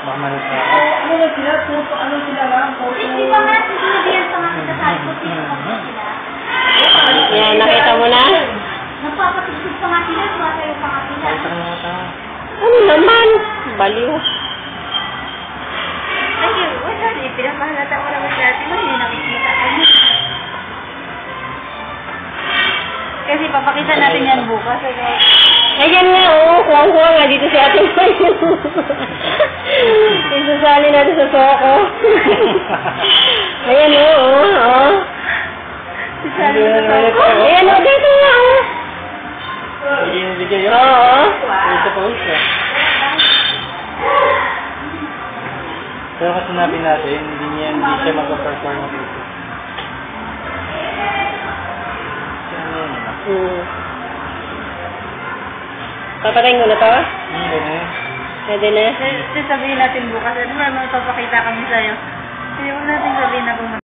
Mamalit na ako. Ano na sila? Ano sila lang? Hindi pa nga, sinabihan pa nga kita sabi ko sino pa nga sila. Yan, nakita mo na? Nagpapatigod pa nga sila, sumatayo pa nga sila. Pakita mo nga tayo. Ano naman? Baliw. Ay, wala eh. Pinapahalata ko naman dati mo, hindi nakikita ka niya. Kasi papakita natin yan bukas. Ayan nga, oo. Kuwang-kuwang nga dito si Ate May. Isasali natin sa soko. Ayan, oo. Sisali sa soko. Ayan, oo. Dito nga, oo. Hindi yung video yun? Oo. Ito po siya. Pero kasi sinabi natin, hindi siya mag-perform dito. Ano yun? Papatayin ko na to? Hindi na yun. Pwede na? Sasabihin natin bukas. Ano naman papakita kami sa'yo. Hindi mo natin sabihin na kung